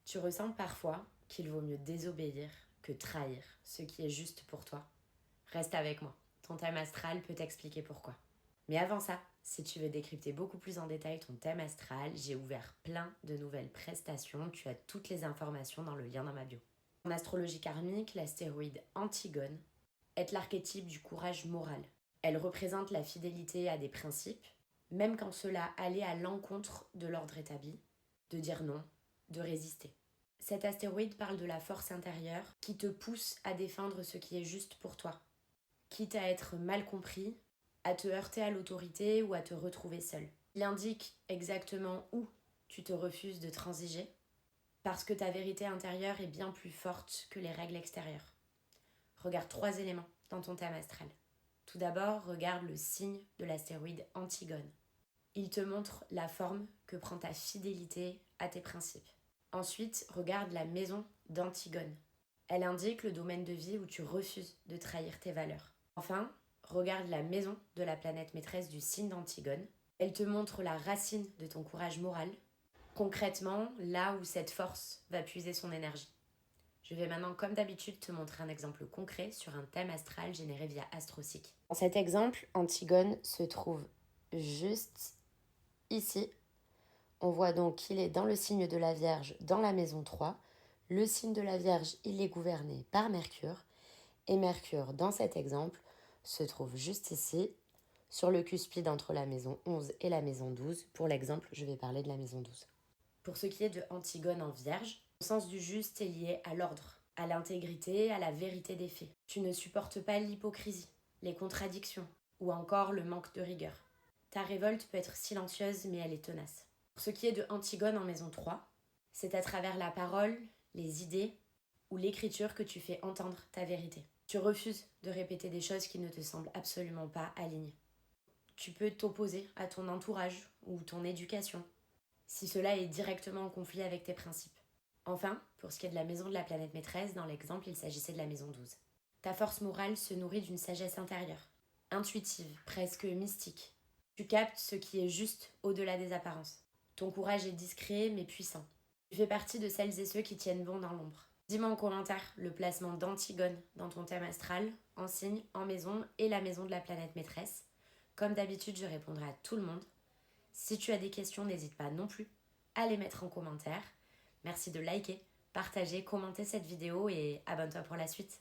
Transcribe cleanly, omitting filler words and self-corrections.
Tu ressens parfois qu'il vaut mieux désobéir que trahir ce qui est juste pour toi. Reste avec moi, ton thème astral peut t'expliquer pourquoi. Mais avant ça, si tu veux décrypter beaucoup plus en détail ton thème astral, j'ai ouvert plein de nouvelles prestations. Tu as toutes les informations dans le lien dans ma bio. En astrologie karmique, l'astéroïde Antigone est l'archétype du courage moral. Elle représente la fidélité à des principes, même quand cela allait à l'encontre de l'ordre établi, de dire non, de résister. Cet astéroïde parle de la force intérieure qui te pousse à défendre ce qui est juste pour toi, quitte à être mal compris, à te heurter à l'autorité ou à te retrouver seul. Il indique exactement où tu te refuses de transiger, parce que ta vérité intérieure est bien plus forte que les règles extérieures. Regarde 3 éléments dans ton thème astral. Tout d'abord, regarde le signe de l'astéroïde Antigone. Il te montre la forme que prend ta fidélité à tes principes. Ensuite, regarde la maison d'Antigone. Elle indique le domaine de vie où tu refuses de trahir tes valeurs. Enfin, regarde la maison de la planète maîtresse du signe d'Antigone. Elle te montre la racine de ton courage moral, concrètement là où cette force va puiser son énergie. Je vais maintenant, comme d'habitude, te montrer un exemple concret sur un thème astral généré via AstroSeek. Dans cet exemple, Antigone se trouve juste ici. On voit donc qu'il est dans le signe de la Vierge, dans la maison 3. Le signe de la Vierge, il est gouverné par Mercure. Et Mercure, dans cet exemple, se trouve juste ici, sur le cuspide entre la maison 11 et la maison 12. Pour l'exemple, je vais parler de la maison 12. Pour ce qui est de Antigone en Vierge, le sens du juste est lié à l'ordre, à l'intégrité, à la vérité des faits. Tu ne supportes pas l'hypocrisie, les contradictions ou encore le manque de rigueur. Ta révolte peut être silencieuse, mais elle est tenace. Pour ce qui est de Antigone en maison 3, c'est à travers la parole, les idées ou l'écriture que tu fais entendre ta vérité. Tu refuses de répéter des choses qui ne te semblent absolument pas alignées. Tu peux t'opposer à ton entourage ou ton éducation, si cela est directement en conflit avec tes principes. Enfin, pour ce qui est de la maison de la planète maîtresse, dans l'exemple, il s'agissait de la maison 12. Ta force morale se nourrit d'une sagesse intérieure, intuitive, presque mystique. Tu captes ce qui est juste au-delà des apparences. Ton courage est discret mais puissant. Tu fais partie de celles et ceux qui tiennent bon dans l'ombre. Dis-moi en commentaire le placement d'Antigone dans ton thème astral, en signe, en maison et la maison de la planète maîtresse. Comme d'habitude, je répondrai à tout le monde. Si tu as des questions, n'hésite pas non plus à les mettre en commentaire. Merci de liker, partager, commenter cette vidéo et abonne-toi pour la suite.